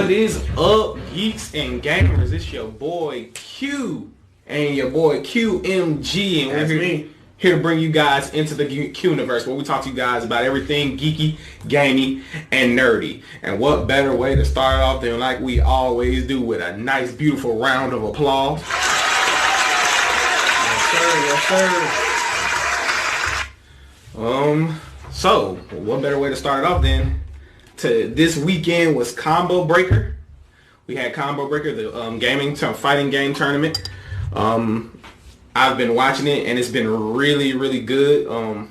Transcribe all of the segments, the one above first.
What is up, geeks and gamers? It's your boy Q and your boy QMG, and That's we're here to bring you guys into the QUNIVERSE, where we talk to you guys about everything geeky, gamey, and nerdy. And what better way to start off than like we always do, with a nice, beautiful round of applause. Yes, sir. So what better way to start it off than to this weekend was Combo Breaker. We had Combo Breaker, the fighting game tournament. I've been watching it and it's been really, really good. It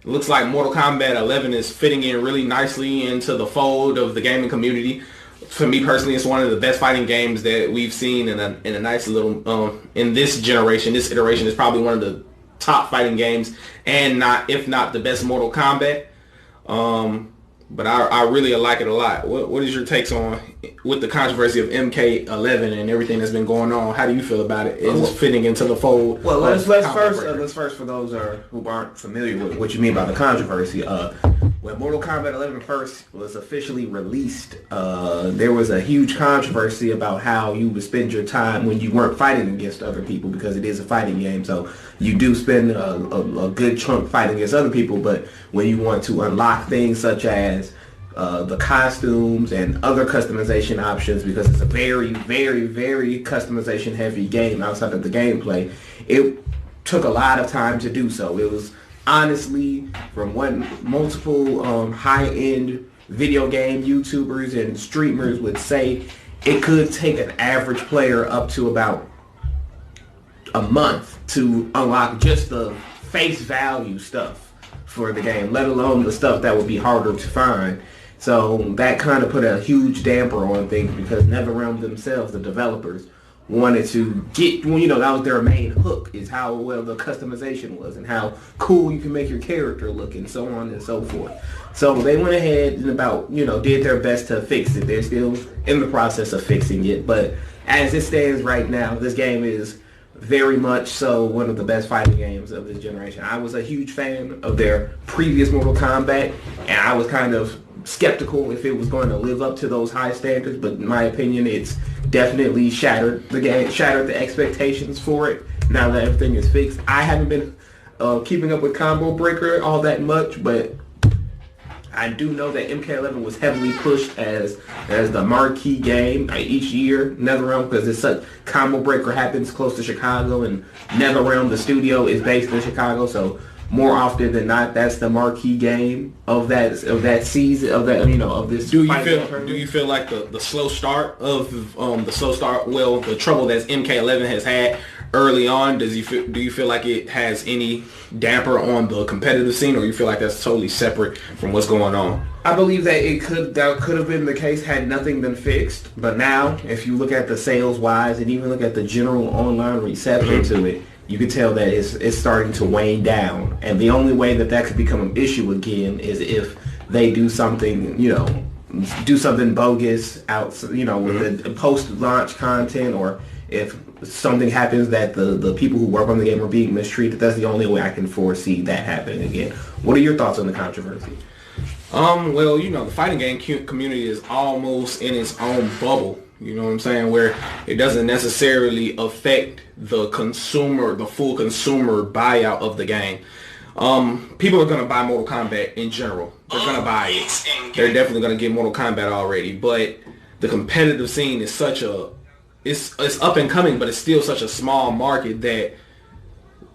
looks like Mortal Kombat 11 is fitting in really nicely into the fold of the gaming community. For me personally, it's one of the best fighting games that we've seen in a nice little in this generation. This iteration is probably one of the top fighting games, and if not the best Mortal Kombat. But I really like it a lot. What is your takes on with the controversy of MK11 and everything that's been going on? How do you feel about it? Is it fitting into the fold? Well, let's first for those who aren't familiar with what you mean by the controversy. When Mortal Kombat 11 first was officially released, there was a huge controversy about how you would spend your time when you weren't fighting against other people, because it is a fighting game. So you do spend a good chunk fighting against other people, but when you want to unlock things such as the costumes and other customization options, because it's a very, very, very customization heavy game outside of the gameplay, it took a lot of time to do so. It was honestly, from what multiple high-end video game YouTubers and streamers would say, it could take an average player up to about a month to unlock just the face value stuff for the game, let alone the stuff that would be harder to find. So that kind of put a huge damper on things, because NetherRealm themselves, the developers, wanted to get, that was their main hook, is how well the customization was and how cool you can make your character look and so on and so forth. So they went ahead and did their best to fix it. They're still in the process of fixing it, but as it stands right now, this game is very much so one of the best fighting games of this generation. I was a huge fan of their previous Mortal Kombat, and I was kind of skeptical if it was going to live up to those high standards, but in my opinion, it's definitely shattered the expectations for it now that everything is fixed. I haven't been keeping up with Combo Breaker all that much, but I do know that MK11 was heavily pushed as the marquee game each year. NetherRealm, because it's such, Combo Breaker happens close to Chicago, and NetherRealm, the studio, is based in Chicago, so more often than not, that's the marquee game of that season, of this. Do you feel like the slow start the trouble that MK11 has had early on, do you feel like it has any damper on the competitive scene, or you feel like that's totally separate from what's going on? I believe that that could have been the case had nothing been fixed. But now, if you look at the sales wise and even look at the general online reception to it, you can tell that it's starting to wane down. And the only way that could become an issue again is if they do something, bogus out, with the post-launch content, or if something happens that the people who work on the game are being mistreated. That's the only way I can foresee that happening again. What are your thoughts on the controversy? Well, the fighting game community is almost in its own bubble. You know what I'm saying? Where it doesn't necessarily affect the full consumer buyout of the game. People are going to buy Mortal Kombat in general. They're going to buy it. They're definitely going to get Mortal Kombat already. But the competitive scene is it's up and coming, but it's still such a small market that,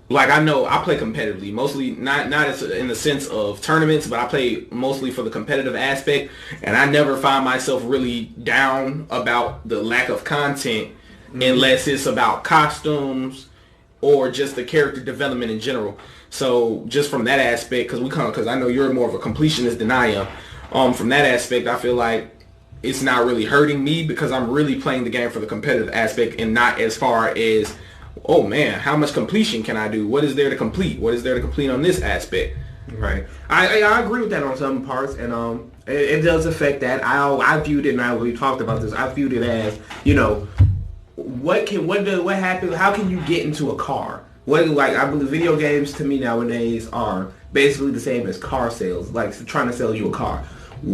like, I know I play competitively, mostly not in the sense of tournaments, but I play mostly for the competitive aspect, and I never find myself really down about the lack of content unless it's about costumes or just the character development in general. So just from that aspect, because I know you're more of a completionist than I am, from that aspect, I feel like it's not really hurting me, because I'm really playing the game for the competitive aspect and not as far as, oh man, how much completion can I do? What is there to complete? What is there to complete on this aspect? Right. I agree with that on some parts, and it does affect that. I viewed it, now we talked about this, I viewed it as, what happens, how can you get into a car? I believe video games to me nowadays are basically the same as car sales, like trying to sell you a car.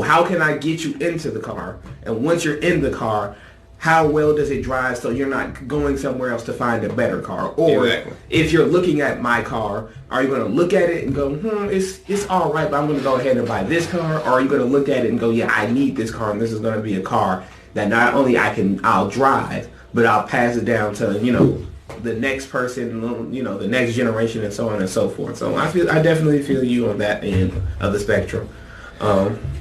how can I get you into the car? And once you're in the car, how well does it drive so you're not going somewhere else to find a better car? Or if you're looking at my car, are you going to look at it and go, it's all right, but I'm going to go ahead and buy this car? Or are you going to look at it and go, yeah, I need this car, and this is going to be a car that not only I'll drive, but I'll pass it down to, the next person, the next generation, and so on and so forth. So I definitely feel you on that end of the spectrum.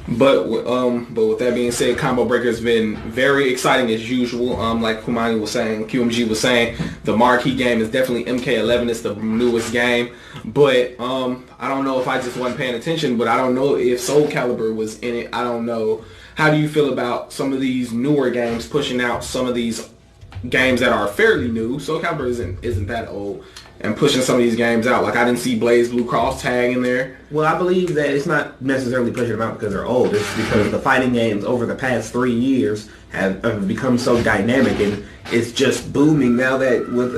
But with that being said, Combo Breaker has been very exciting as usual. Like Kumani was saying, QMG was saying, the marquee game is definitely MK11. It's the newest game. But I don't know if I just wasn't paying attention, but I don't know if Soul Calibur was in it. I don't know. How do you feel about some of these newer games pushing out some of these games that are fairly new? Soul Calibur isn't that old, and pushing some of these games out. Like, I didn't see Blaze Blue Cross tag in there. Well, I believe that it's not necessarily pushing them out because they're old. It's because the fighting games over the past 3 years have become so dynamic, and it's just booming now that with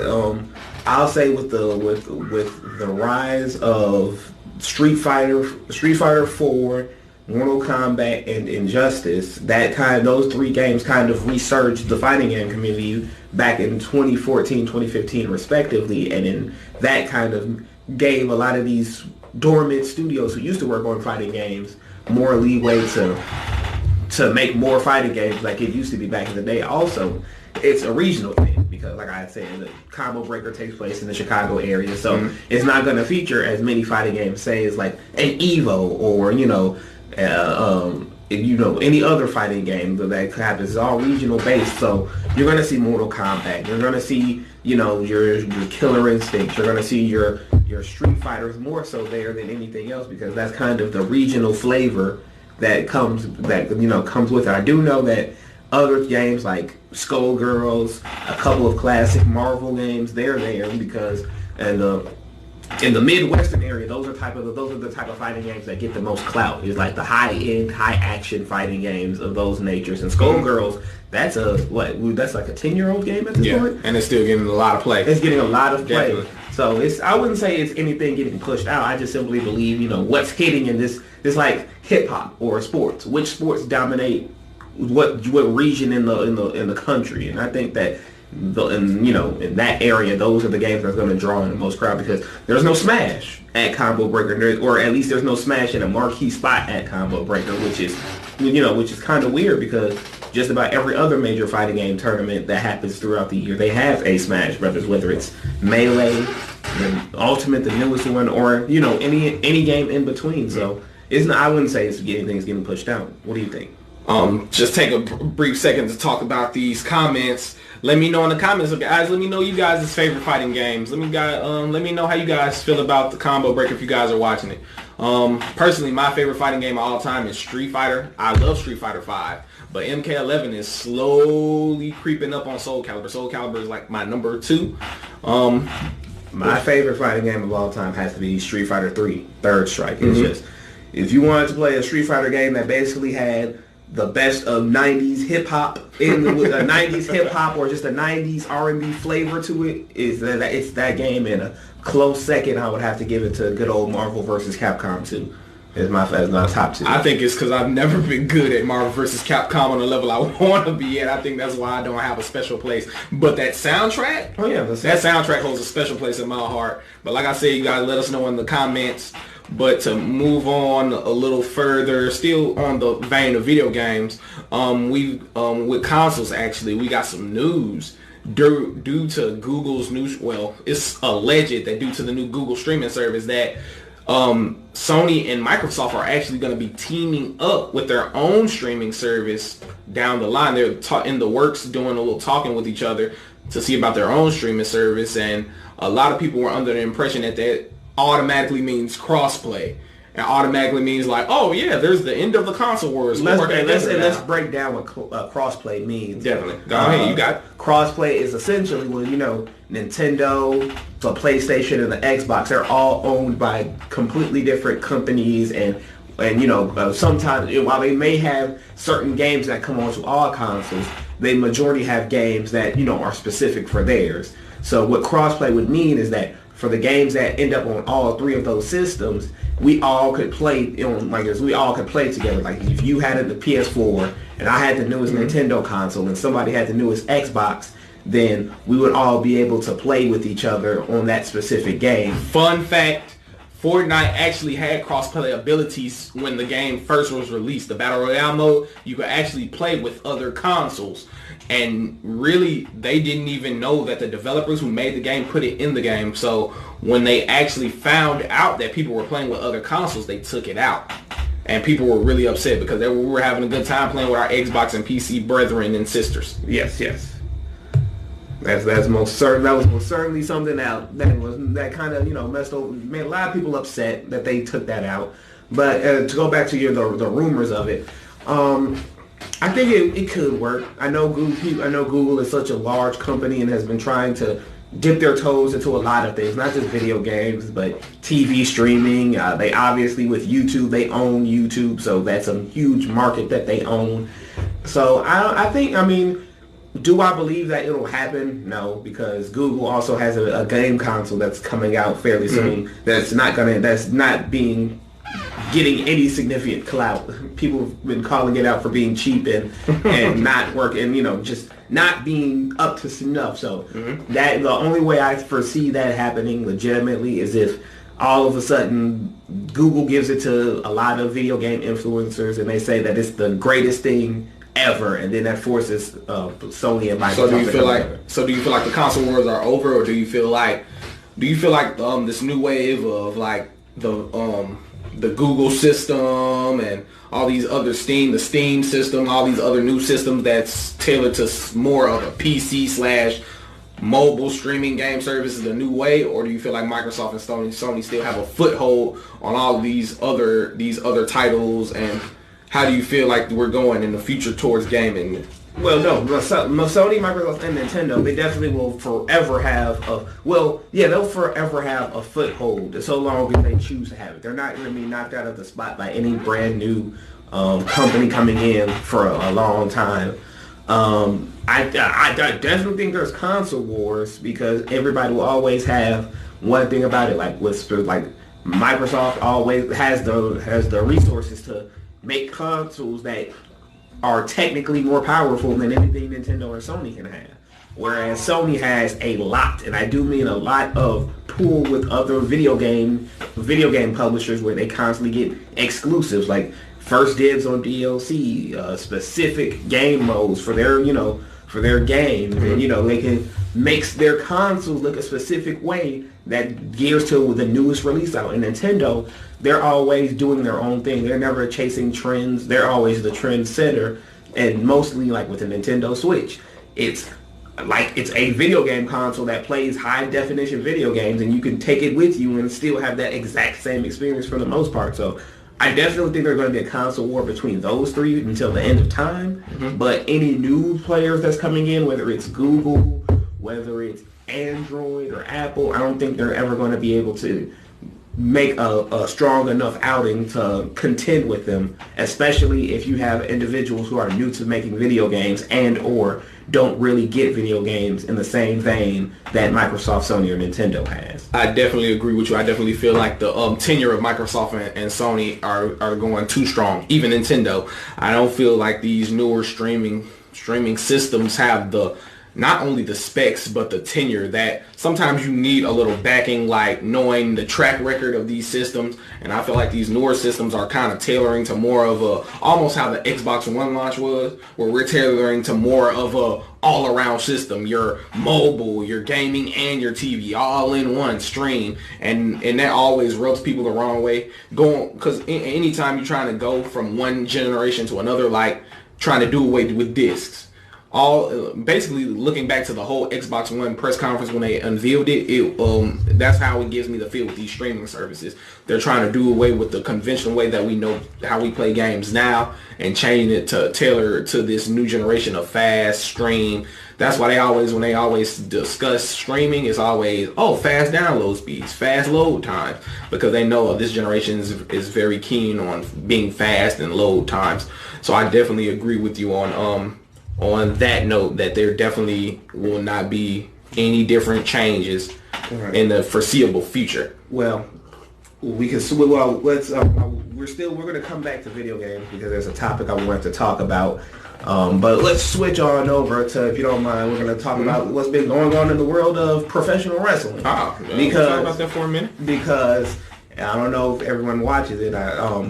I'll say with the rise of Street Fighter 4, Mortal Kombat, and Injustice, those 3 games kind of resurged the fighting game community back in 2014, 2015 respectively, and then that kind of gave a lot of these dormant studios who used to work on fighting games more leeway to make more fighting games like it used to be back in the day. Also, it's a regional thing because, like I said, the Combo Breaker takes place in the Chicago area, so it's not going to feature as many fighting games, say, as like an Evo or any other fighting game that happens. It's all regional based, so you're going to see Mortal Kombat, you're going to see your Killer Instinct, you're going to see your Street Fighters more so there than anything else, because that's kind of the regional flavor that comes with it. I do know that other games like Skullgirls, a couple of classic Marvel games, they're there because in the Midwestern area, those are the type of fighting games that get the most clout. It's like the high-end, high-action fighting games of those natures. And Skullgirls, that's like a 10-year-old game at this point? And it's still getting a lot of play. It's getting a lot of play. Definitely. So I wouldn't say it's anything getting pushed out. I just simply believe, what's hitting in this like hip-hop or sports. Which sports dominate what region in the country? And I think that in that area, those are the games that's going to draw in the most crowd, because there's no Smash at Combo Breaker, or at least there's no Smash in a marquee spot at Combo Breaker, which is kind of weird, because just about every other major fighting game tournament that happens throughout the year, they have a Smash Brothers, whether it's Melee, the Ultimate, the newest one, or any game in between. So I wouldn't say anything's getting pushed out. What do you think? Just take a brief second to talk about these comments. Let me know in the comments, guys. Let me know you guys' favorite fighting games. Let me know how you guys feel about the Combo Breaker if you guys are watching it. Personally, my favorite fighting game of all time is Street Fighter. I love Street Fighter 5, but MK11 is slowly creeping up on Soul Calibur. Soul Calibur is like my number 2. My favorite fighting game of all time has to be Street Fighter 3, Third Strike. It's just, if you wanted to play a Street Fighter game that basically had the best of 90s hip-hop, with a 90s hip-hop or just a 90s R&B flavor to it, it's that game. In a close second, I would have to give it to good old Marvel vs. Capcom 2. Is my top 2. I think it's because I've never been good at Marvel vs. Capcom on the level I want to be at. I think that's why I don't have a special place. But that soundtrack, that soundtrack holds a special place in my heart. But like I said, you guys let us know in the comments. But to move on a little further, still on the vein of video games, with consoles, actually, we got some news due to Google's news. Well, it's alleged that due to the new Google streaming service that Sony and Microsoft are actually going to be teaming up with their own streaming service down the line. They're in the works, doing a little talking with each other to see about their own streaming service, and a lot of people were under the impression that automatically means crossplay, and automatically means like, oh yeah, there's the end of the console wars. Let's break down what crossplay means. Definitely. Go ahead. You got it. Crossplay is essentially when Nintendo, the PlayStation, and the Xbox, they're all owned by completely different companies, and sometimes while they may have certain games that come onto all consoles, they majority have games that are specific for theirs. So what crossplay would mean is that for the games that end up on all three of those systems, we all could play we all could play together. Like if you had the PS4 and I had the newest Nintendo console and somebody had the newest Xbox, then we would all be able to play with each other on that specific game. Fun fact, Fortnite actually had cross-play abilities when the game first was released. The Battle Royale mode, you could actually play with other consoles. And really, they didn't even know that the developers who made the game put it in the game. So when they actually found out that people were playing with other consoles, they took it out. And people were really upset because we were having a good time playing with our Xbox and PC brethren and sisters. Yes. That's most certain. That was most certainly something that kind of made a lot of people upset that they took that out. But to go back to the rumors of it, I think it could work. I know Google is such a large company and has been trying to dip their toes into a lot of things, not just video games, but TV streaming. They obviously, with YouTube, they own YouTube, so that's a huge market that they own. So do I believe that it'll happen? No, because Google also has a game console that's coming out fairly soon. That's not getting any significant clout. People have been calling it out for being cheap and not working, just not being up to snuff. So that the only way I foresee that happening legitimately is if all of a sudden Google gives it to a lot of video game influencers and they say that it's the greatest thing ever, and then that forces Sony and Microsoft. So do you feel like the console wars are over, or do you feel like this new wave of like the Google system and all these other the Steam system, all these other new systems that's tailored to more of a PC / mobile streaming game service is the new way, or do you feel like Microsoft and Sony still have a foothold on all of these other titles, and how do you feel like we're going in the future towards gaming? Well, no, Sony, Microsoft, and Nintendo, they definitely will forever have they'll forever have a foothold so long as they choose to have it. They're not going to be knocked out of the spot by any brand new company coming in for a long time. I definitely think there's console wars because everybody will always have one thing about it. Like Microsoft always has the resources to make consoles that are technically more powerful than anything Nintendo or Sony can have. Whereas Sony has a lot, and I do mean a lot, of pool with other video game publishers where they constantly get exclusives, like first dibs on DLC, specific game modes for their games, and they can make their consoles look a specific way that gears to the newest release out. And Nintendo, they're always doing their own thing. They're never chasing trends. They're always the trend setter. And mostly, like with the Nintendo Switch, it's a video game console that plays high definition video games, and you can take it with you and still have that exact same experience for the most part. So I definitely think there's going to be a console war between those three until the end of time. But any new players that's coming in, whether it's Google, whether it's Android or Apple, I don't think they're ever going to be able to make a strong enough outing to contend with them, especially if you have individuals who are new to making video games and or don't really get video games in the same vein that Microsoft, Sony, or Nintendo has. I definitely agree with you. I definitely feel like the tenure of Microsoft and Sony are going too strong. Even Nintendo. I don't feel like these newer streaming systems have not only the specs, but the tenure that sometimes you need a little backing, like knowing the track record of these systems. And I feel like these newer systems are kind of tailoring to more of almost how the Xbox One launch was, where we're tailoring to more of a all-around system. Your mobile, your gaming, and your TV all in one stream. And that always rubs people the wrong way. Because anytime you're trying to go from one generation to another, like trying to do away with discs. Basically looking back to the whole Xbox One press conference when they unveiled it, that's how it gives me the feel with these streaming services. They're trying to do away with the conventional way that we know how we play games now and changing it to tailor to this new generation of fast stream. That's why when they always discuss streaming, it's always, fast download speeds, fast load times, because they know this generation is very keen on being fast and load times. So I definitely agree with you on that note, that there definitely will not be any different changes in the foreseeable future. Well, we can. Well, let's. We're going to come back to video games because there's a topic I want to talk about. But let's switch on over to, if you don't mind, we're going to talk about what's been going on in the world of professional wrestling. Because talk about that for a minute. Because I don't know if everyone watches it,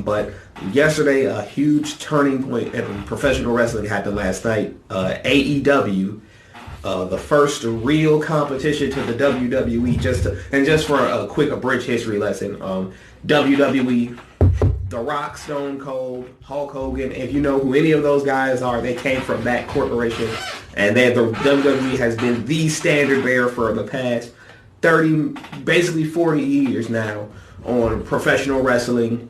but yesterday a huge turning point in professional wrestling happened last night. AEW. The first real competition to the WWE, just for a quick abridged history lesson. WWE, The Rock, Stone Cold, Hulk Hogan. If you know who any of those guys are, they came from that corporation, and the WWE has been the standard bearer for the past 40 years now on professional wrestling.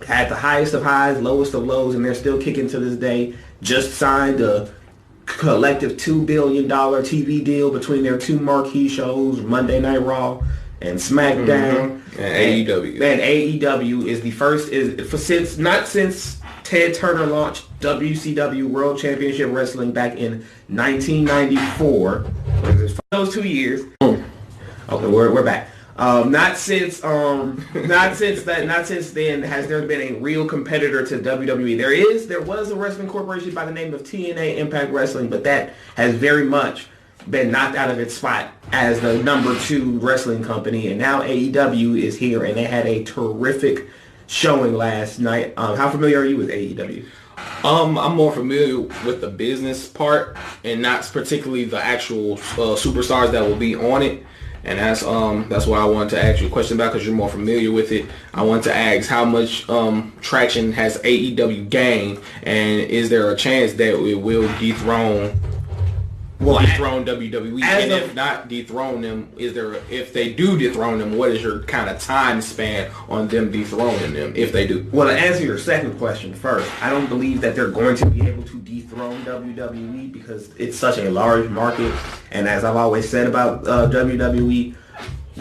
At the highest of highs, lowest of lows, and they're still kicking to this day. Just signed a collective $2 billion TV deal between their two marquee shows, Monday Night Raw and SmackDown. And AEW. And AEW is the first, since Ted Turner launched WCW World Championship Wrestling back in 1994. Those 2 years. Okay, we're back. Not since then has there been a real competitor to WWE. There was a wrestling corporation by the name of TNA Impact Wrestling, but that has very much been knocked out of its spot as the number 2 wrestling company, and now AEW is here, and they had a terrific showing last night. How familiar are you with AEW? I'm more familiar with the business part and not particularly the actual superstars that will be on it. And that's what I wanted to ask you a question about, because you're more familiar with it. I want to ask, how much traction has AEW gained, and is there a chance that it will dethrone WWE? And if not dethrone them, if they do dethrone them, what is your kind of time span on them dethroning them if they do? Well, to answer your second question first, I don't believe that they're going to be able to dethrone WWE because it's such a large market. And as I've always said about WWE,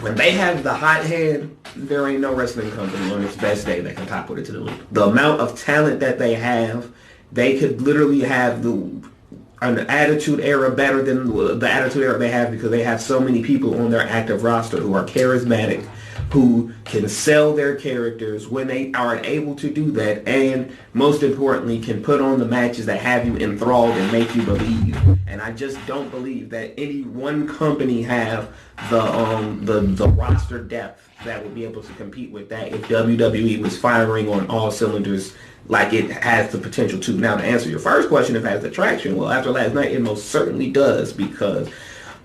when they have the hot hand, there ain't no wrestling company on its best day that can top what it to the league. The amount of talent that they have, they could literally have an attitude era better than the attitude era they have, because they have so many people on their active roster who are charismatic, who can sell their characters when they are able to do that, and most importantly can put on the matches that have you enthralled and make you believe. And I just don't believe that any one company have the roster depth that would be able to compete with that if WWE was firing on all cylinders like it has the potential to. Now, to answer your first question, if it has the traction, well, after last night, it most certainly does, because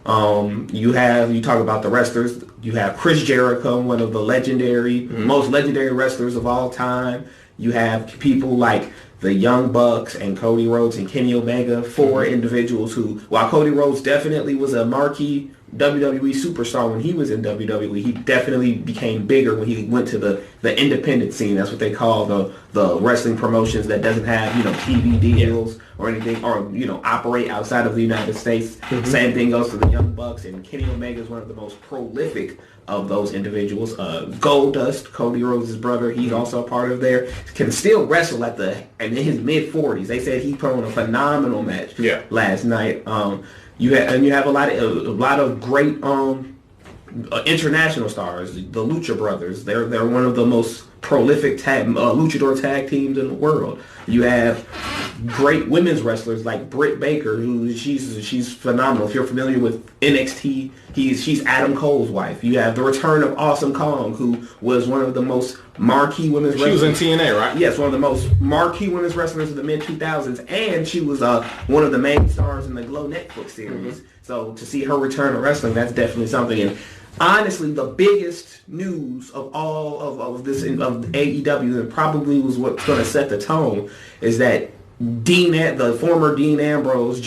you talk about the wrestlers. You have Chris Jericho, one of the most legendary wrestlers of all time. You have people like the Young Bucks and Cody Rhodes and Kenny Omega, 4 individuals who, while Cody Rhodes definitely was a marquee WWE superstar when he was in WWE, he definitely became bigger when he went to the independent scene. That's what they call the wrestling promotions that doesn't have TV deals or anything, or operate outside of the United States. Same thing goes to the Young Bucks, and Kenny Omega is one of the most prolific of those individuals. Goldust, Cody Rhodes' brother, he's also a part of there. Can still wrestle in his mid 40s. They said he put on a phenomenal match last night. You have a lot of great international stars. The Lucha Brothers, they're one of the most prolific luchador tag teams in the world. You have great women's wrestlers like Britt Baker, who she's phenomenal. If you're familiar with NXT, she's Adam Cole's wife. You have the return of Awesome Kong, who was one of the most marquee women's wrestlers. She was in TNA, right? Yes, one of the most marquee women's wrestlers of the mid-2000s, and she was one of the main stars in the Glow Netflix series. So to see her return to wrestling, that's definitely something. And honestly, the biggest news of all of this of AEW, and probably was what's going to set the tone, is that the former Dean Ambrose,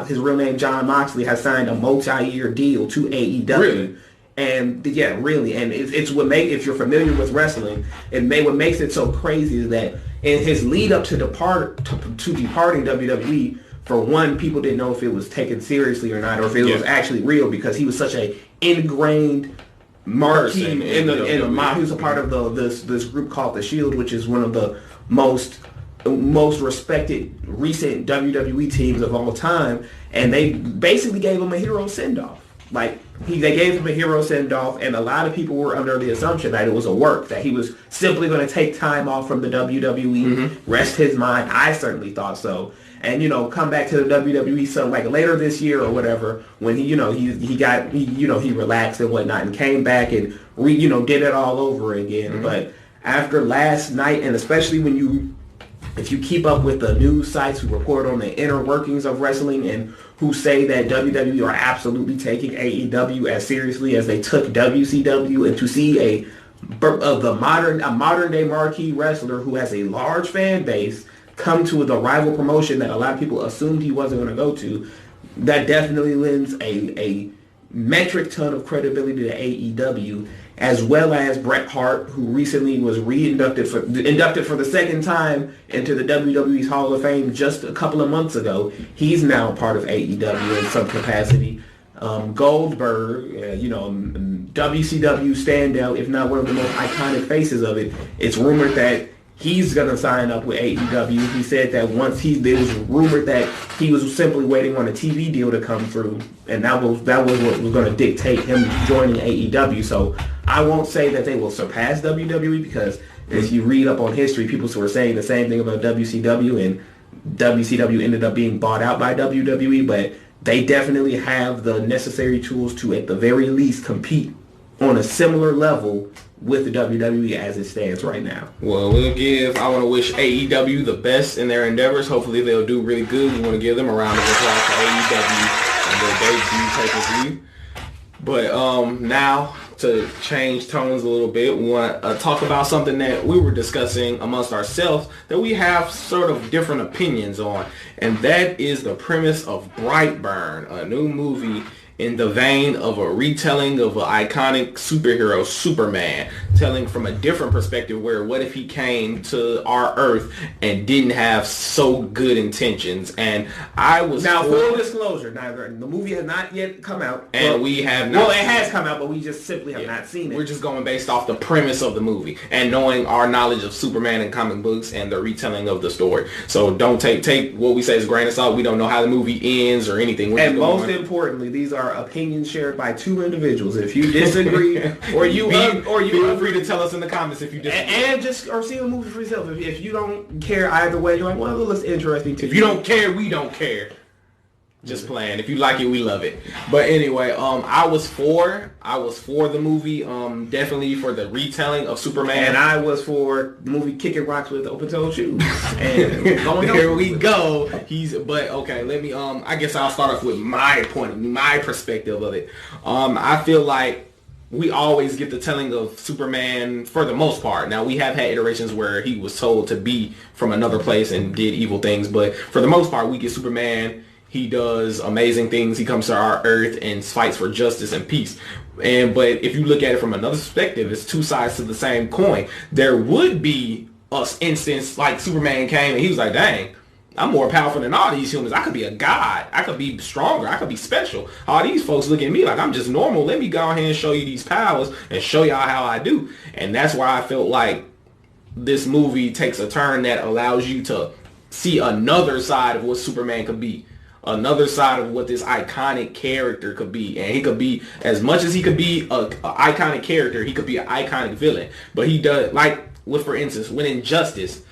his real name John Moxley, has signed a multi-year deal to AEW. Really? And really, and it's if you're familiar with wrestling, what makes it so crazy is that in his lead up to departing WWE, for one, people didn't know if it was taken seriously or not, or if it was actually real, because he was such a ingrained marquee he was a part of this group called The Shield, which is one of the most respected recent WWE teams of all time, and they basically gave him a hero send-off. Like, they gave him a hero send-off, and a lot of people were under the assumption that it was a work, that he was simply going to take time off from the WWE, rest his mind. I certainly thought so. And, come back to the WWE, so like later this year or whatever, when he relaxed and whatnot and came back and did it all over again. But after last night, and especially if you keep up with the news sites who report on the inner workings of wrestling and who say that WWE are absolutely taking AEW as seriously as they took WCW, and to see a modern day marquee wrestler who has a large fan base come to the rival promotion that a lot of people assumed he wasn't going to go to, that definitely lends a metric ton of credibility to AEW, as well as Bret Hart, who recently was inducted for the second time into the WWE's Hall of Fame just a couple of months ago. He's now part of AEW in some capacity. Goldberg, WCW standout, if not one of the most iconic faces of it. It's rumored that he's going to sign up with AEW. He said that there was rumored that he was simply waiting on a TV deal to come through, and that was what was going to dictate him joining AEW. So I won't say that they will surpass WWE, because as you read up on history, people were saying the same thing about WCW, and WCW ended up being bought out by WWE, but they definitely have the necessary tools to, at the very least, compete on a similar level with the WWE as it stands right now. Well, I want to wish AEW the best in their endeavors. Hopefully they'll do really good. We want to give them a round of applause for AEW and their debut pay-per-view. But now, to change tones a little bit, we want to talk about something that we were discussing amongst ourselves that we have sort of different opinions on, and that is the premise of Brightburn, a new movie in the vein of a retelling of an iconic superhero, Superman, telling from a different perspective, where what if he came to our Earth and didn't have so good intentions? And I was... Now, full disclosure, the movie has not yet come out. And we have not... Well, it has come out, but we just simply have not seen it. We're just going based off the premise of the movie and knowing our knowledge of Superman and comic books and the retelling of the story. So don't take what we say as a grain of salt. We don't know how the movie ends or anything. And most importantly, these are opinions shared by two individuals. If you disagree, or you feel free to tell us in the comments if you disagree, or see a movie for yourself. If you don't care either way, you're like, well, it looks interesting to you. If you don't care, we don't care. Just playing. If you like it, we love it. But anyway, I was for the movie, definitely for the retelling of Superman. And I was for the movie Kicking Rocks with Open-Toed Shoes. And there we go. But okay, let me, I guess I'll start off with my perspective of it. I feel like we always get the telling of Superman for the most part. Now, we have had iterations where he was told to be from another place and did evil things, but for the most part, we get Superman. He does amazing things. He comes to our Earth and fights for justice and peace. But if you look at it from another perspective, it's two sides to the same coin. There would be an instance like Superman came and he was like, dang, I'm more powerful than all these humans. I could be a god. I could be stronger. I could be special. All these folks look at me like I'm just normal. Let me go ahead and show you these powers and show y'all how I do. And that's why I felt like this movie takes a turn that allows you to see another side of what Superman could be. Another side of what this iconic character could be. And he could be, as much as he could be a iconic character, he could be an iconic villain. But he does, like, for instance, when Injustice,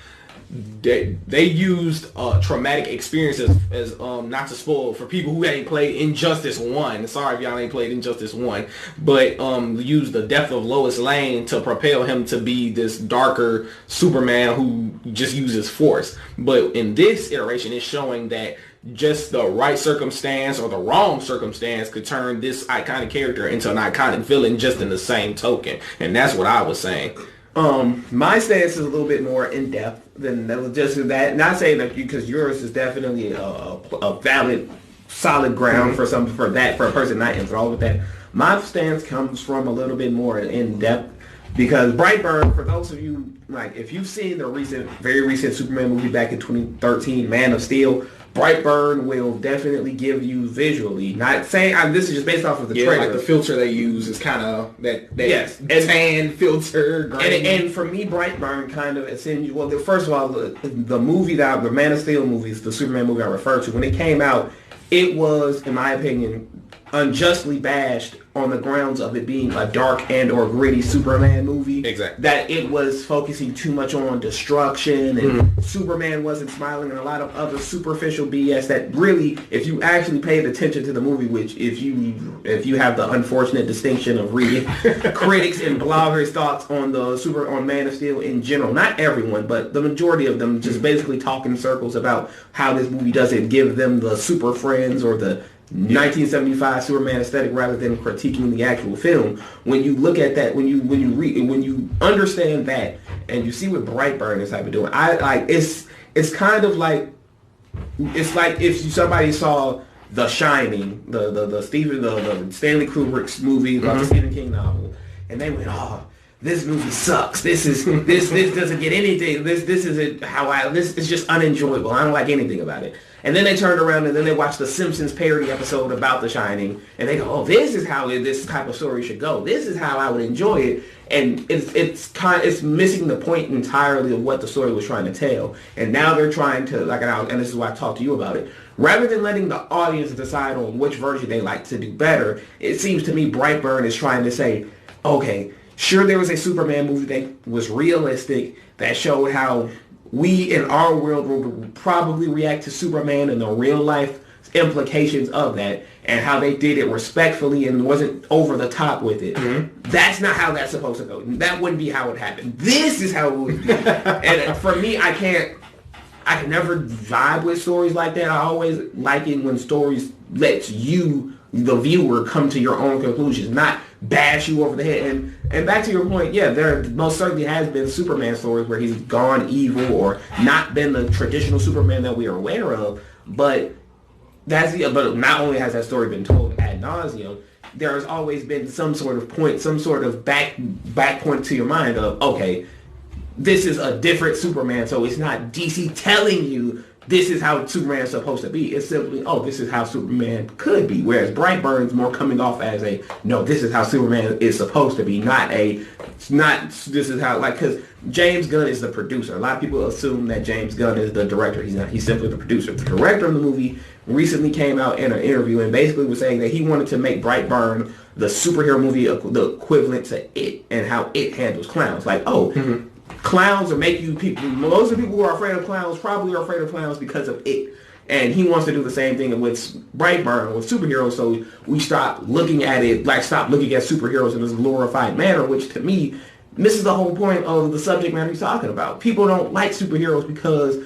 they used traumatic experiences as not to spoil for people who ain't played Injustice 1. Sorry if y'all ain't played Injustice 1. But used the death of Lois Lane to propel him to be this darker Superman who just uses force. But in this iteration, it's showing that just the right circumstance or the wrong circumstance could turn this iconic character into an iconic villain just in the same token. And that's what I was saying. My stance is a little bit more in depth than just that. Not saying that because yours is definitely a valid, solid ground for a person not enthralled with that. My stance comes from a little bit more in depth because Brightburn, for those of you like, if you've seen the very recent Superman movie back in 2013, Man of Steel, Brightburn will definitely give you visually. Not saying this is just based off of the trailer. Like the filter they use is kind of that yes, tan filter. And for me, Brightburn kind of insinuates. Well, first of all, the movie the Man of Steel movies, the Superman movie I referred to, when it came out, it was, in my opinion, unjustly bashed on the grounds of it being a dark and or gritty Superman movie. Exactly. That it was focusing too much on destruction and Superman wasn't smiling and a lot of other superficial BS that really, if you actually paid attention to the movie, which if you have the unfortunate distinction of reading critics and bloggers' thoughts on on Man of Steel in general, not everyone, but the majority of them just basically talk in circles about how this movie doesn't give them the super friends or the 1975 Superman aesthetic rather than critiquing the actual film. When you look at that, when you understand that, and you see what Brightburn is type of doing, it's kind of like if somebody saw The Shining, the Stanley Kubrick's movie about the Stephen King novel, and they went, oh, this movie sucks. This doesn't get anything. This is just unenjoyable. I don't like anything about it. And then they turned around and then they watched the Simpsons parody episode about The Shining, and they go, oh, this is how this type of story should go. This is how I would enjoy it. And it's missing the point entirely of what the story was trying to tell. And now they're trying to, and this is why I talked to you about it, rather than letting the audience decide on which version they like to do better, it seems to me Brightburn is trying to say, okay, sure, there was a Superman movie that was realistic, that showed how we in our world would probably react to Superman and the real life implications of that, and how they did it respectfully and wasn't over the top with it. That's not how that's supposed to go. That wouldn't be how it happened. This is how it would be. And for me, I can never vibe with stories like that. I always like it when stories lets you, the viewer, come to your own conclusions, not bash you over the head. And back to your point, yeah, there most certainly has been Superman stories where he's gone evil or not been the traditional Superman that we are aware of. But but not only has that story been told ad nauseum, there has always been some sort of point, some sort of back point to your mind of, okay, this is a different Superman, so it's not DC telling you this is how Superman is supposed to be. It's simply, oh, this is how Superman could be. Whereas Brightburn's more coming off as a, no, this is how Superman is supposed to be, not this is how, because James Gunn is the producer. A lot of people assume that James Gunn is the director. He's not. He's simply the producer. The director of the movie recently came out in an interview and basically was saying that he wanted to make Brightburn the superhero movie, the equivalent to It, and how It handles clowns. Like, clowns will make you people. Most of the people who are afraid of clowns probably are afraid of clowns because of It. And he wants to do the same thing with Brightburn, with superheroes, so we stop looking at it, stop looking at superheroes in this glorified manner, which to me misses the whole point of the subject matter he's talking about. People don't like superheroes because,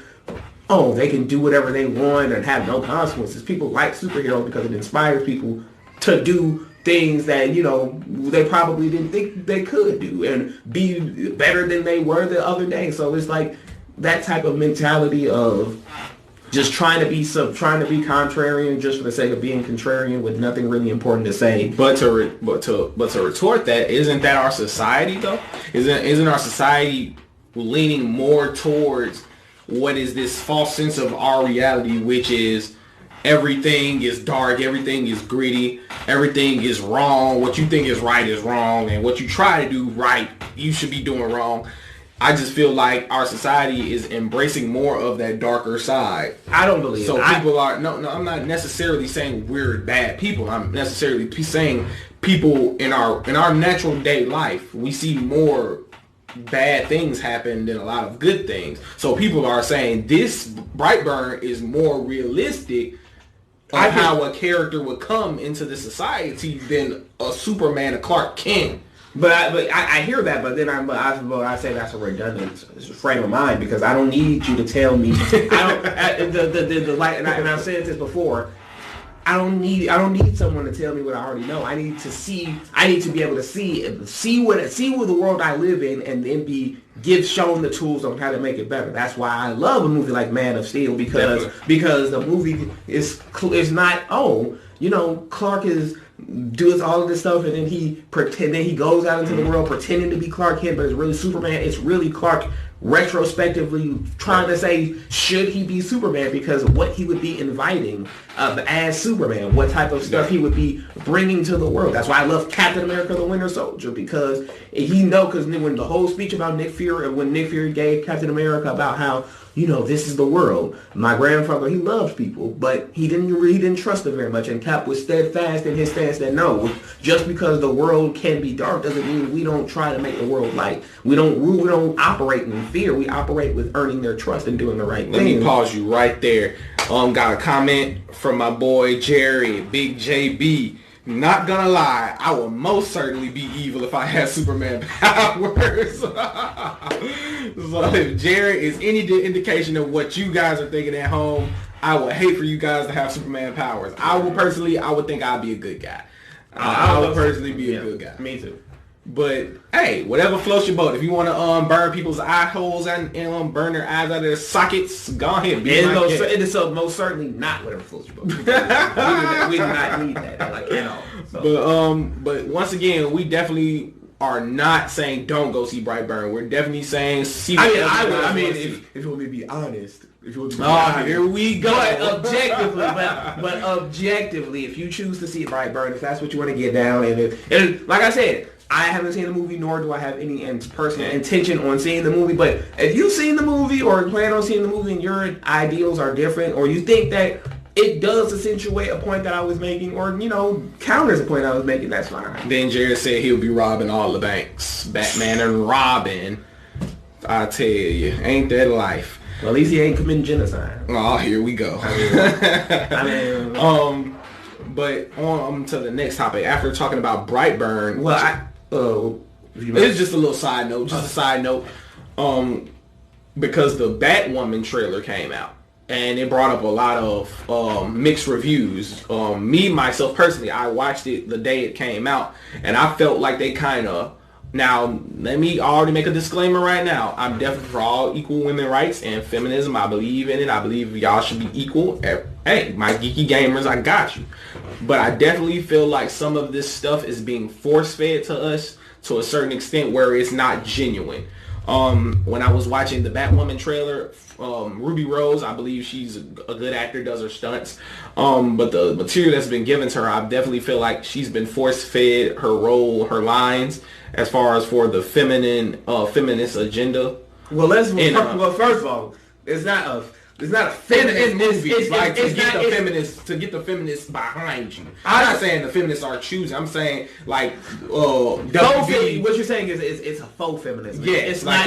oh, they can do whatever they want and have no consequences. People like superheroes because it inspires people to do things that, they probably didn't think they could do and be better than they were the other day. So it's like that type of mentality of just trying to be contrarian just for the sake of being contrarian with nothing really important to say. But to retort that, isn't that our society though? Isn't our society leaning more towards what is this false sense of our reality, which is everything is dark, everything is gritty, everything is wrong. What you think is right is wrong, and what you try to do right, you should be doing wrong. I just feel like our society is embracing more of that darker side. I don't believe so. People are no. I'm not necessarily saying we're bad people. I'm necessarily saying people in our natural day life, we see more bad things happen than a lot of good things. So people are saying this Brightburn is more realistic of how a character would come into the society than a Superman, a Clark Kent. But I hear that, but then I say that's a redundant frame of mind because I don't need you to tell me. And I've said this before. I don't need someone to tell me what I already know. I need to be able to see what the world I live in, and then shown the tools on how to make it better. That's why I love a movie like Man of Steel because the movie is not Clark does all of this stuff and then he goes out into the world pretending to be Clark Kent, but it's really Superman. It's really Clark retrospectively trying to say, should he be Superman? Because what he would be inviting as Superman, what type of stuff he would be bringing to the world. That's why I love Captain America: The Winter Soldier, because because when the whole speech about Nick Fury gave Captain America about how, this is the world. My grandfather, he loved people, but he didn't trust them very much. And Cap was steadfast in his stance that no, just because the world can be dark doesn't mean we don't try to make the world light. We don't operate in fear. We operate with earning their trust and doing the right thing. Let me pause you right there. Got a comment from my boy Jerry, Big JB. Not gonna lie, I will most certainly be evil if I had Superman powers. So if Jared is any indication of what you guys are thinking at home, I would hate for you guys to have Superman powers. I would think I'd be a good guy. I would personally be a good guy. Me too. But hey, whatever floats your boat. If you want to burn people's eye holes and burn their eyes out of their sockets, go ahead. It is most certainly not whatever floats your boat. we do not need that at all. So. But once again, we definitely are not saying don't go see Brightburn. We're definitely saying see. If you want me to be honest. Here we go. But objectively, if you choose to see Brightburn, if that's what you want to get down, and like I said, I haven't seen the movie, nor do I have any personal intention on seeing the movie. But if you've seen the movie or plan on seeing the movie and your ideals are different, or you think that it does accentuate a point that I was making, or counters a point I was making, that's fine. Then Jared said he'll be robbing all the banks. Batman and Robin. I tell you, ain't that life? Well, at least he ain't committing genocide. Oh, here we go. But on to the next topic. After talking about Brightburn, it's just a little side note. Just a side note. Because the Batwoman trailer came out, and it brought up a lot of mixed reviews. Myself personally, I watched it the day it came out, and I felt like they kind of. Now, let me already make a disclaimer right now. I'm definitely for all equal women rights and feminism. I believe in it. I believe y'all should be equal. Hey, my geeky gamers, I got you. But I definitely feel like some of this stuff is being force-fed to us to a certain extent where it's not genuine. When I was watching the Batwoman trailer, Ruby Rose, I believe she's a good actor, does her stunts. But the material that's been given to her, I definitely feel like she's been force-fed her role, her lines, as far as for the feminist agenda. Well, first of all, it's not a feminist movie. To get the feminists behind you. I'm not saying the feminists are choosing. I'm saying what you're saying is it's a faux feminism. Yeah, it's not.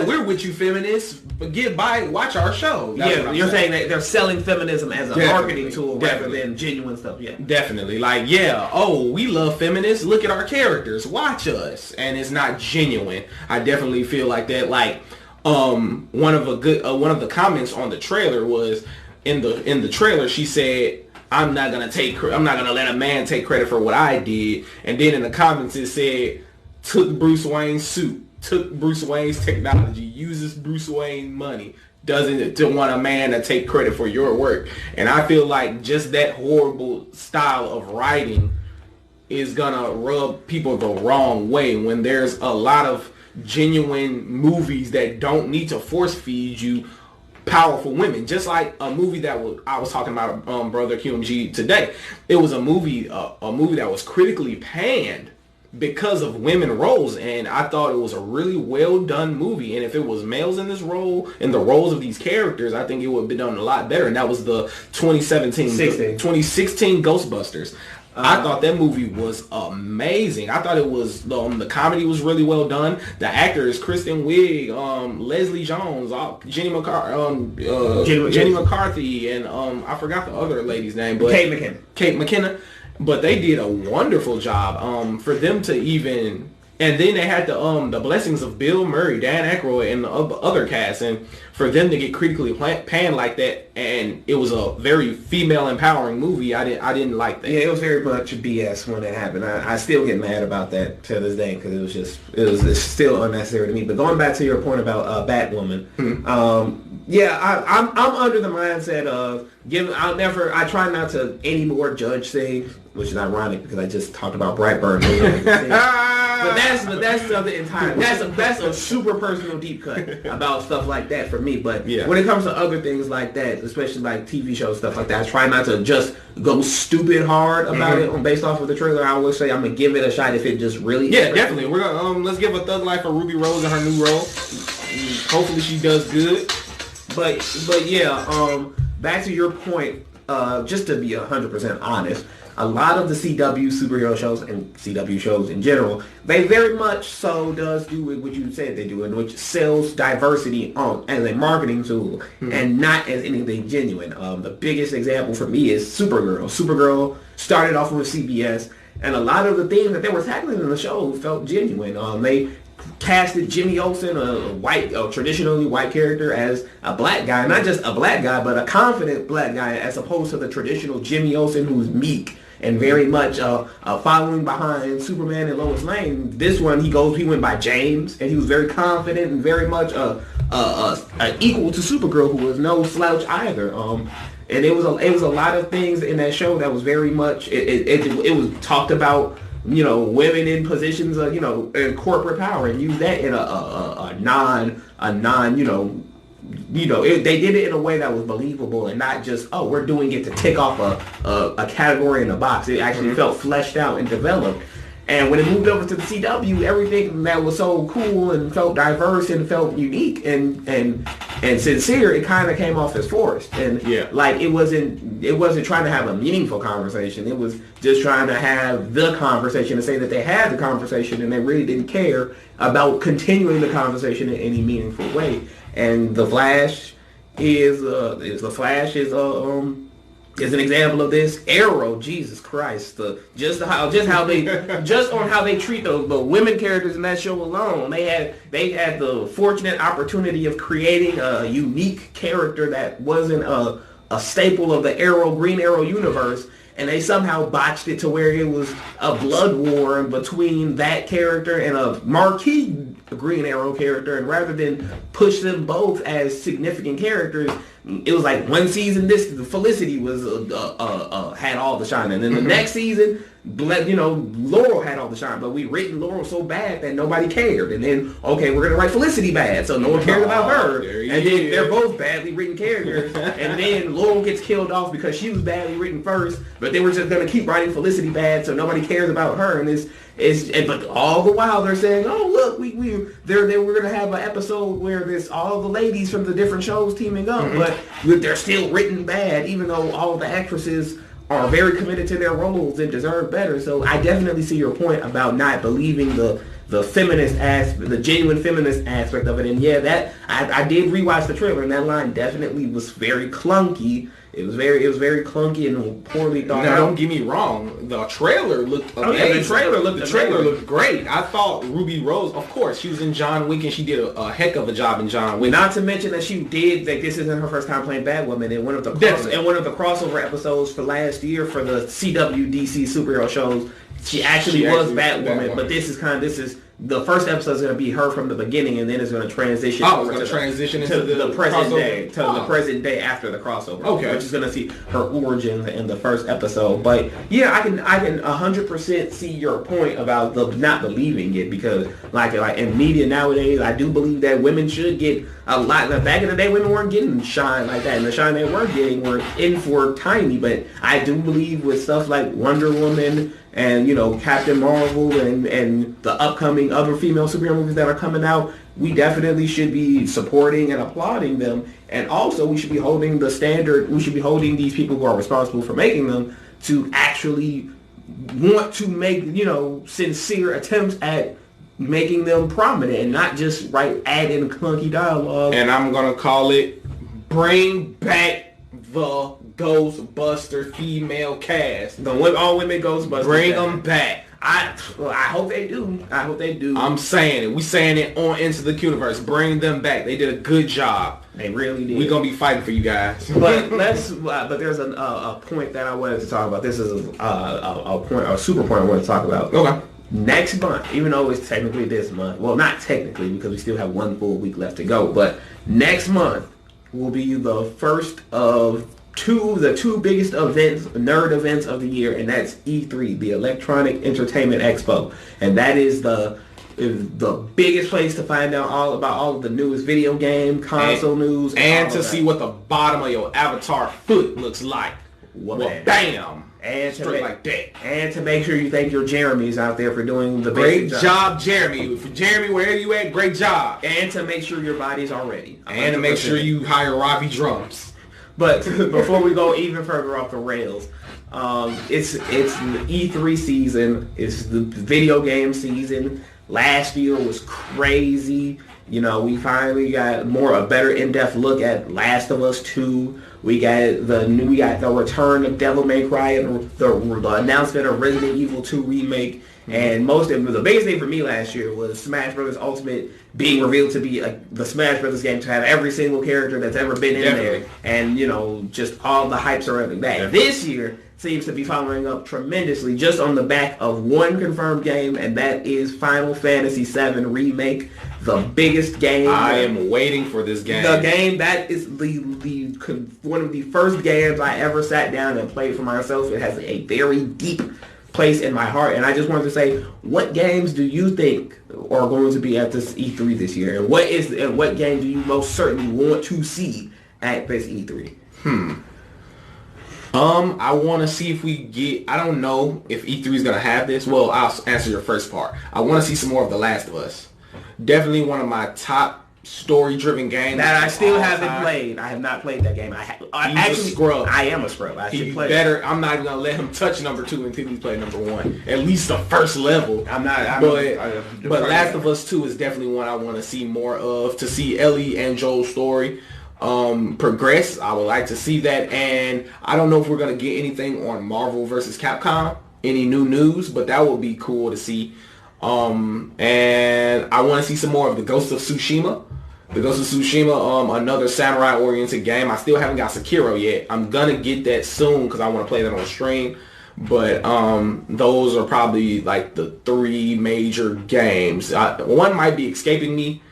We're with you, feminists, but watch our show. You're saying that they're selling feminism as a marketing tool rather than genuine stuff. Yeah, definitely. We love feminists. Look at our characters. Watch us, and it's not genuine. I definitely feel like that. One of the comments on the trailer was in the trailer she said, I'm not gonna let a man take credit for what I did, and then in the comments it said took Bruce Wayne's suit, took Bruce Wayne's technology, uses Bruce Wayne money, doesn't want a man to take credit for your work. And I feel like just that horrible style of writing is gonna rub people the wrong way when there's a lot of genuine movies that don't need to force feed you powerful women. Just like a movie that I was talking about, Brother QMG today. It was a movie that was critically panned because of women roles, and I thought it was a really well done movie. And if it was males in this role, in the roles of these characters, I think it would have been done a lot better. And that was the 2016 Ghostbusters. I thought that movie was amazing. I thought it was the comedy was really well done. The actors, Kristen Wiig, Leslie Jones, Jenny McCarthy, and I forgot the other lady's name, but Kate McKinnon. But they did a wonderful job. For them to even, and then they had the blessings of Bill Murray, Dan Aykroyd, and the other cast, and for them to get critically panned like that, and it was a very female empowering movie. I didn't like that. Yeah, it was very much BS when that happened. I still get mad about that to this day because it's still unnecessary to me. But going back to your point about Batwoman, I'm under the mindset of I try not to anymore judge things, which is ironic because I just talked about Brightburn. that's something entire. That's a super personal deep cut about stuff like that for me. But yeah. when it comes to other things like that, especially like TV shows, stuff like that, I try not to just go stupid hard about it based off of the trailer. I always say I'm gonna give it a shot if it just really. Yeah, definitely. We're gonna let's give a thug life for Ruby Rose in her new role. Hopefully she does good. But yeah, back to your point. Just to be 100% honest, a lot of the CW superhero shows and CW shows in general, they very much so does do what you said they do, in which sells diversity as a marketing tool and not as anything genuine. The biggest example for me is Supergirl. Supergirl started off with CBS, and a lot of the things that they were tackling in the show felt genuine. They casted Jimmy Olsen, a traditionally white character, as a black guy. Not just a black guy, but a confident black guy, as opposed to the traditional Jimmy Olsen who's meek and very much following behind Superman and Lois Lane. This one, he went by James, and he was very confident and very much equal to Supergirl, who was no slouch either. And it was a lot of things in that show that was very much, it was talked about, women in positions of, in corporate power, and use that in a non, they did it in a way that was believable and not just, we're doing it to tick off a category in a box. It actually felt fleshed out and developed. And when it moved over to the CW, everything that was so cool and felt diverse and felt unique and sincere, it kind of came off as forced. And like it wasn't trying to have a meaningful conversation. It was just trying to have the conversation and say that they had the conversation, and they really didn't care about continuing the conversation in any meaningful way. And the Flash is an example of this. Arrow, Jesus Christ, just on how they treat the women characters in that show alone. They had the fortunate opportunity of creating a unique character that wasn't a staple of the Green Arrow universe, and they somehow botched it to where it was a blood war between that character and a marquee Green Arrow character, and rather than push them both as significant characters, it was like one season Felicity was had all the shine, and then the next season, Laurel had all the shine, but we written Laurel so bad that nobody cared, and then we're gonna write Felicity bad, so no one cares about her, and then they're both badly written characters, and then Laurel gets killed off because she was badly written first, but they were just gonna keep writing Felicity bad, so nobody cares about her, and but all the while they're saying, oh look, we're gonna have an episode where there's all the ladies from the different shows teaming up, but they're still written bad, even though all the actresses are very committed to their roles and deserve better. So I definitely see your point about not believing the feminist aspect, the genuine feminist aspect of it. And that I did rewatch the trailer, and that line definitely was very clunky. It was very clunky and poorly thought out. Now, don't get me wrong. The trailer looked amazing. The trailer looked great. I thought Ruby Rose, of course, she was in John Wick, and she did a heck of a job in John Wick. Not to mention that she did, this isn't her first time playing Batwoman. In one of the crossover episodes for last year for the CW DC superhero shows, she actually was Batwoman. But this is the first episode is going to be her from the beginning, and then it's going to transition. It's going to transition into the present day, the present day after the crossover. Okay, which is going to see her origins in the first episode. But yeah, I can 100% see your point about the not believing it, because like in media nowadays, I do believe that women should get a lot. Back in the day, women weren't getting shine like that, and the shine they were getting were in for tiny. But I do believe with stuff like Wonder Woman and Captain Marvel and the upcoming other female superhero movies that are coming out, we definitely should be supporting and applauding them. And also we should be holding the standard, we should be holding these people who are responsible for making them to actually want to make, sincere attempts at making them prominent and not just add in clunky dialogue. And I'm going to call it Bring Back the Ghostbuster female cast. All women Ghostbusters. Bring them back. I hope they do. I'm saying it. We saying it on Into the QUNIVERSE. Bring them back. They did a good job. They really did. We're gonna be fighting for you guys. But but there's a point that I wanted to talk about. This is a super point I wanted to talk about. Okay. Next month, even though it's technically this month, well, not technically because we still have one full week left to go, but next month will be the first of the two biggest nerd events of the year, and that's E3, the Electronic Entertainment Expo, and that is the biggest place to find out all about all of the newest video game, console news. And to see what the bottom of your avatar foot looks like. Well, bam! And straight like that. And to make sure you thank your Jeremys out there for doing the great job, Jeremy. For Jeremy, wherever you at, great job. And to make sure your bodies are ready. 100%. And to make sure you hire Robbie Drums. But before we go even further off the rails, it's the E3 season. It's the video game season. Last year was crazy. You know, we finally got a better in-depth look at Last of Us 2. We got the return of Devil May Cry and the announcement of Resident Evil 2 remake. And the biggest thing for me last year was Smash Bros. Ultimate being revealed to be the Smash Bros. Game to have every single character that's ever been in there. And, you know, just all the hype surrounding that. Definitely. This year seems to be following up tremendously just on the back of one confirmed game, and that is Final Fantasy VII Remake, the biggest game. I am waiting for this game. The game that is one of the first games I ever sat down and played for myself. It has a very deep place in my heart, and I just wanted to say, what games do you think are going to be at this E3 this year, and what game do you most certainly want to see at this E3? I want to see if we get, I don't know if E3 is going to have this. Well, I'll answer your first part. I want to see some more of The Last of Us. Definitely one of my top story-driven games. That I still haven't played. I have not played that game. He's a scrub. I am a scrub. I should play better. I'm not even going to let him touch number 2 until he's played number 1. At least the first level. But Last of Us 2 is definitely one I want to see more of. To see Ellie and Joel's story progress. I would like to see that, and I don't know if we're going to get anything on Marvel versus Capcom, any new news, but that would be cool to see. And I want to see some more of the Ghost of Tsushima. The Ghost of Tsushima, another samurai-oriented game. I still haven't got Sekiro yet. I'm going to get that soon because I want to play that on stream. But those are probably like the 3 major games. One might be escaping me,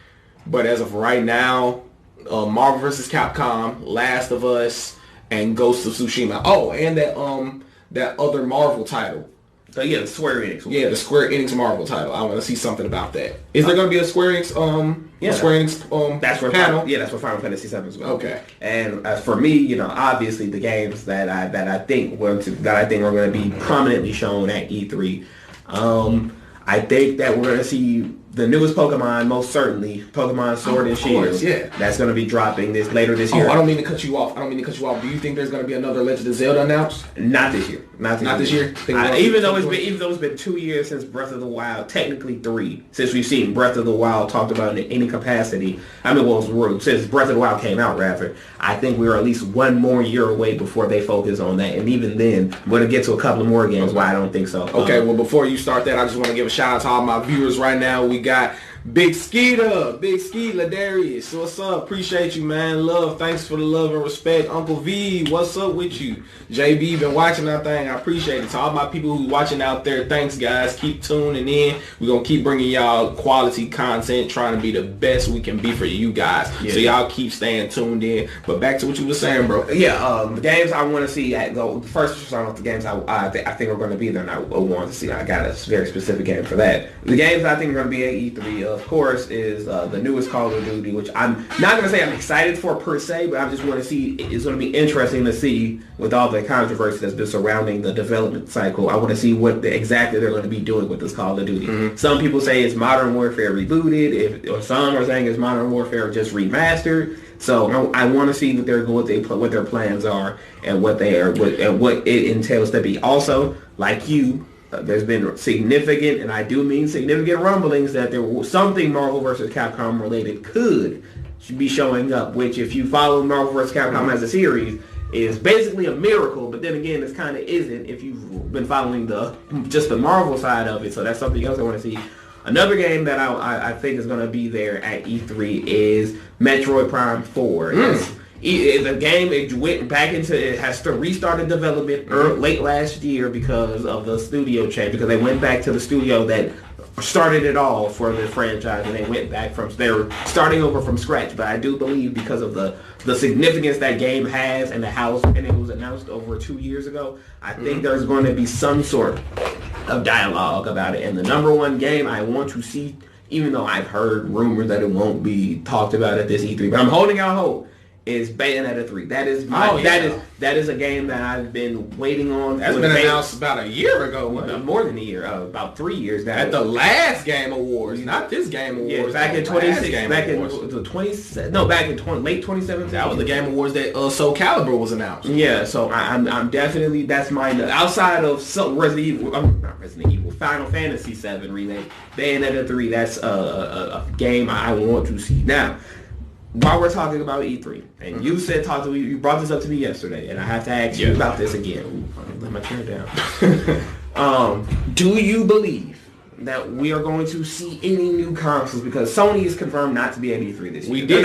but as of right now, Marvel vs. Capcom, Last of Us, and Ghost of Tsushima. Oh, and that other Marvel title. Yeah, the Square Enix. Yeah, the Square Enix Marvel title. I want to see something about that. Is there going to be a Square Enix? Square Enix that's where panel. That's where Final Fantasy VII is going. Okay. And for me, you know, obviously the games that I think are going to be prominently shown at E3. I think that we're going to see the newest Pokemon, most certainly, Pokemon Sword and Shield. Yeah. That's going to be dropping later this year. I don't mean to cut you off. Do you think there's going to be another Legend of Zelda announced? Not this year. Not this year. Even though it's been 2 years since Breath of the Wild, technically 3, since we've seen Breath of the Wild talked about in any capacity. Since Breath of the Wild came out, rather, I think we're at least one more year away before they focus on that. And even then, we're going to get to a couple more games why I don't think so. Okay, well, before you start that, I just want to give a shout out to all my viewers right now. We got Big Skeeter, Ladarius. What's up? Appreciate you, man. Love. Thanks for the love and respect. Uncle V, what's up with you? JB, been watching our thing. I appreciate it. To all my people who watching out there, thanks, guys. Keep tuning in. We're going to keep bringing y'all quality content, trying to be the best we can be for you guys. Yeah. So y'all keep staying tuned in. But back to what you were saying, bro. Yeah, the games I want to see, first starting off the games I think are going to be there, and I want to see. I got a very specific game for that. The games I think are going to be at E3, of course, is the newest Call of Duty, which I'm not going to say I'm excited for per se, but I just want to see. It's going to be interesting to see with all the controversy that's been surrounding the development cycle. I want to see what exactly they're going to be doing with this Call of Duty. Mm-hmm. Some people say it's Modern Warfare rebooted, or some are saying it's Modern Warfare just remastered. So I want to see what their plans are and what it entails to be. Also, like you. There's been significant, and I do mean significant, rumblings that there was something Marvel vs. Capcom related could be showing up, which if you follow Marvel vs. Capcom as a series, is basically a miracle, but then again, it kind of isn't if you've been following just the Marvel side of it, so that's something else I want to see. Another game that I think is going to be there at E3 is Metroid Prime 4. The game, it has to restarted development late last year because of the studio change, because they went back to the studio that started it all for the franchise, and they went back they're starting over from scratch. But I do believe because of the significance that game has and and it was announced over 2 years ago, I think there's going to be some sort of dialogue about it. And the number one game I want to see, even though I've heard rumors that it won't be talked about at this E3, but I'm holding out hope, is Bayonetta 3. That is that is a game that I've been waiting on. That's been announced about a year ago. More than a year, about 3 years now. At the last Game Awards, not this Game Awards. Yeah, back in 2016, back in late 2017. That was the Game Awards that Soul Calibur was announced. Yeah, so I'm definitely, that's mine. Outside of not Resident Evil, Final Fantasy 7 remake, Bayonetta 3. That's a game I want to see now. While we're talking about E3, and you you brought this up to me yesterday, and I have to ask you about this again. Ooh, let my chair down. Do you believe that we are going to see any new consoles? Because Sony is confirmed not to be at E3 this year. They're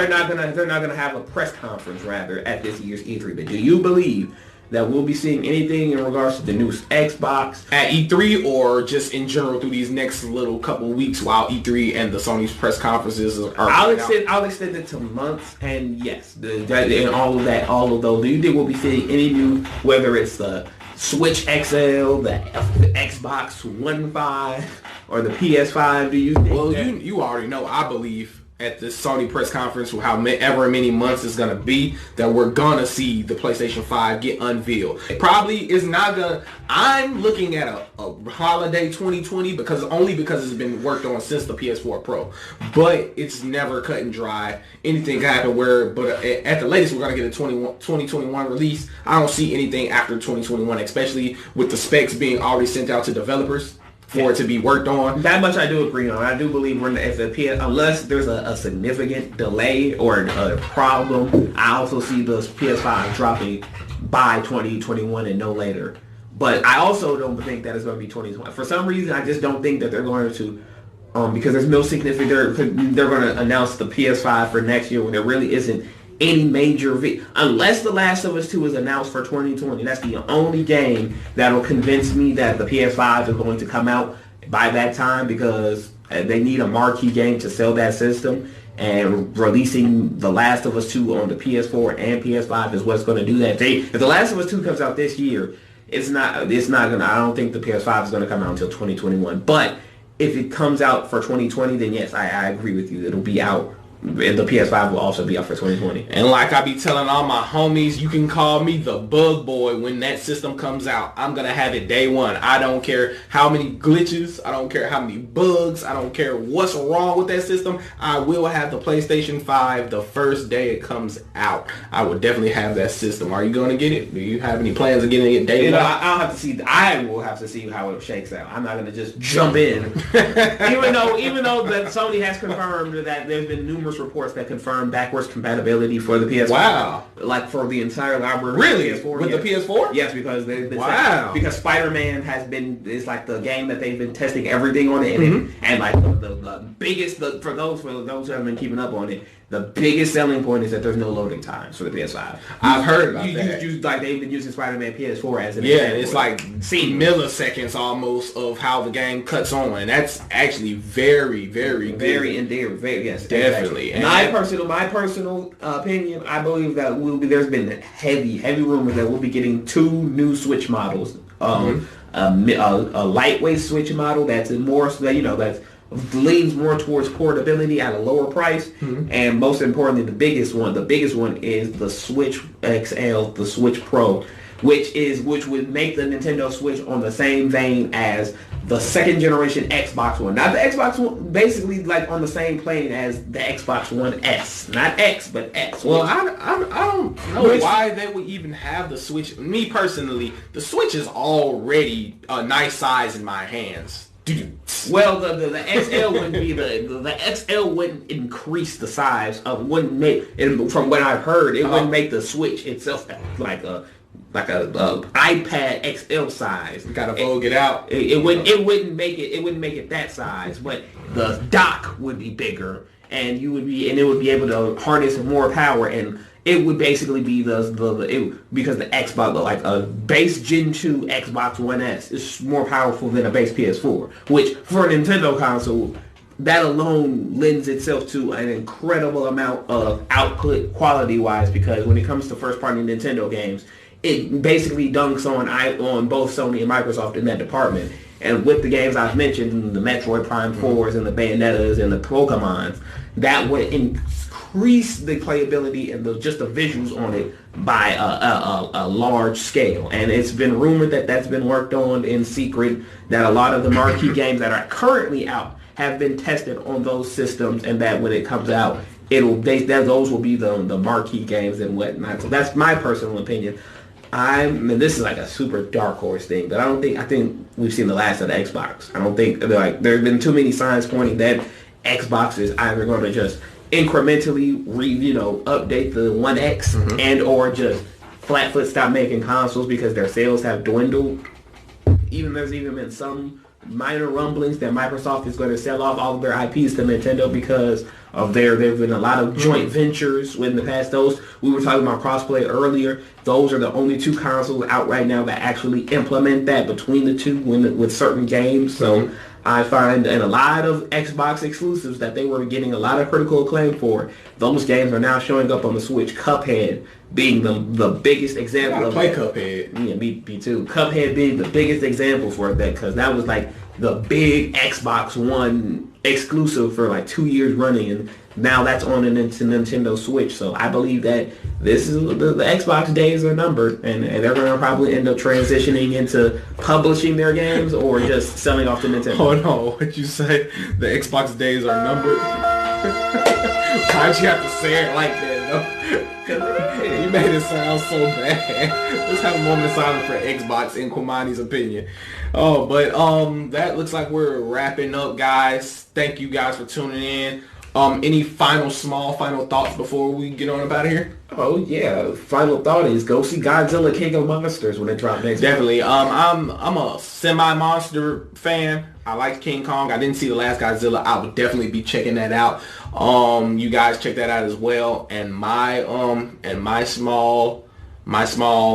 not gonna have a press conference rather at this year's E3. But do you believe that we'll be seeing anything in regards to the new Xbox at E3, or just in general through these next little couple weeks while E3 and the Sony's press conferences are I'll extend it to months, and yes, and all of those. Do you think we'll be seeing any new, whether it's the Switch XL, the Xbox One 5, or the PS5? Do you think? Well, you already know. I believe at the Sony press conference, however many months it's going to be, that we're going to see the PlayStation 5 get unveiled. It probably is not going to... I'm looking at a holiday 2020 because it's been worked on since the PS4 Pro. But it's never cut and dry. Anything can happen but at the latest, we're going to get a 2021 release. I don't see anything after 2021, especially with the specs being already sent out to developers for it to be worked on. That much I do agree on. I do believe unless there's a significant delay or a problem, I also see the PS5 dropping by 2021 and no later. But I also don't think that it's going to be 2020. For some reason, I just don't think that they're going to, because there's no significant, they're going to announce the PS5 for next year when there really isn't any major unless The Last of Us 2 is announced for 2020. That's the only game that'll convince me that the PS5 is going to come out by that time, because they need a marquee game to sell that system, and releasing The Last of Us 2 on the PS4 and PS5 is what's going to do that. If The Last of Us 2 comes out this year, it's not gonna, I don't think the PS5 is going to come out until 2021. But if it comes out for 2020, then yes, I agree with you. It'll be out. And the PS5 will also be out for 2020. And like I be telling all my homies, you can call me the bug boy when that system comes out. I'm going to have it day one. I don't care how many glitches. I don't care how many bugs. I don't care what's wrong with that system. I will have the PlayStation 5 the first day it comes out. I will definitely have that system. Are you going to get it? Do you have any plans of getting it day one? I will have to see how it shakes out. I'm not going to just jump in. even though that Sony has confirmed that there's been numerous reports that confirm backwards compatibility for the PS4. Wow. Like for the entire library. Really? Of the PS4. With the PS4? Yes, because they've been because Spider-Man is like the game that they've been testing everything on it. And like the biggest, for those who haven't been keeping up on it, the biggest selling point is that there's no loading times for the PS5. I've heard about that. Like they've been using Spider-Man PS4 as an example. It's like milliseconds almost of how the game cuts on, and that's actually very, very good. Very endearing. Yes, definitely. Exactly. My personal opinion, I believe that there's been heavy rumors that we'll be getting 2 new Switch models. A lightweight Switch model that's more, that's leans more towards portability at a lower price, and most importantly, the biggest one is the Switch XL, the Switch Pro, which would make the Nintendo Switch on the same vein as the second generation Xbox One. Not the Xbox One, basically like on the same plane as the Xbox One S. Not X, but S. Well, I don't know why they would even have the Switch. Me personally, the Switch is already a nice size in my hands. Well, the XL wouldn't be the XL wouldn't increase the size of, wouldn't make, and from what I've heard, it wouldn't make the Switch itself like a iPad XL size. You gotta vogue it out. It wouldn't make it that size, but the dock would be bigger, and it would be able to harness more power, and it would basically be because the Xbox, like a base Gen 2 Xbox One S is more powerful than a base PS4, which for a Nintendo console, that alone lends itself to an incredible amount of output quality-wise, because when it comes to first-party Nintendo games, it basically dunks on both Sony and Microsoft in that department. And with the games I've mentioned, the Metroid Prime 4s and the Bayonettas and the Pokemons, that would increase the playability and just the visuals on it by a large scale. And it's been rumored that that's been worked on in secret, that a lot of the marquee games that are currently out have been tested on those systems, and that when it comes out, those will be the marquee games and whatnot. So that's my personal opinion. This is like a super dark horse thing, but I think we've seen the last of the Xbox. I don't think there have been too many signs pointing that Xbox is either going to just incrementally update the One X and or just flatfoot stop making consoles because their sales have dwindled. There's even been some minor rumblings that Microsoft is going to sell off all of their IPs to Nintendo because of there have been a lot of joint ventures in the past. Those, we were talking about crossplay earlier, those are the only two consoles out right now that actually implement that between the two with certain games. So I find in a lot of Xbox exclusives that they were getting a lot of critical acclaim for, those games are now showing up on the Switch. Cuphead being the biggest example of play that. Cuphead. Yeah, me too. Cuphead being the biggest example for that, because that was like the big Xbox One exclusive for like 2 years running, and now that's on the Nintendo Switch. So I believe that this is the Xbox days are numbered, and they're going to probably end up transitioning into publishing their games or just selling off to Nintendo. Oh no, what'd you say? The Xbox days are numbered? Why'd you have to say it like that, though? You made it sound so bad. Let's have a moment of silence for Xbox in Kwamani's opinion. Oh, but that looks like we're wrapping up, guys. Thank you guys for tuning in. Any final thoughts before we get on about here? Oh yeah, final thought is go see Godzilla King of Monsters when it drops next week. Definitely. I'm a semi-monster fan. I like King Kong. I didn't see the last Godzilla. I would definitely be checking that out. You guys check that out as well. And my small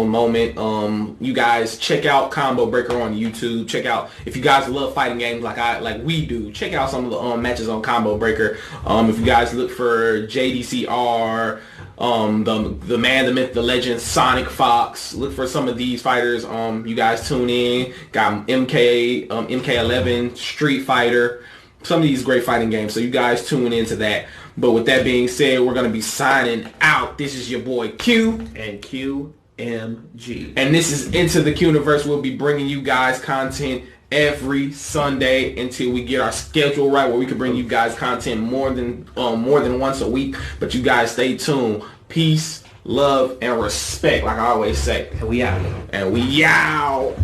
moment, you guys check out Combo Breaker on YouTube. Check out, if you guys love fighting games like we do, check out some of the matches on Combo Breaker. If you guys look for JDCR, the man, the myth, the legend, Sonic Fox, look for some of these fighters. You guys tune in. Got MK11, Street Fighter, some of these great fighting games. So you guys tune into that. But with that being said, we're going to be signing out. This is your boy Q and QMG. And this is Into the QUNIVERSE. We'll be bringing you guys content every Sunday until we get our schedule right, where we can bring you guys content more than once a week. But you guys stay tuned. Peace, love, and respect, like I always say. And we out. And we out.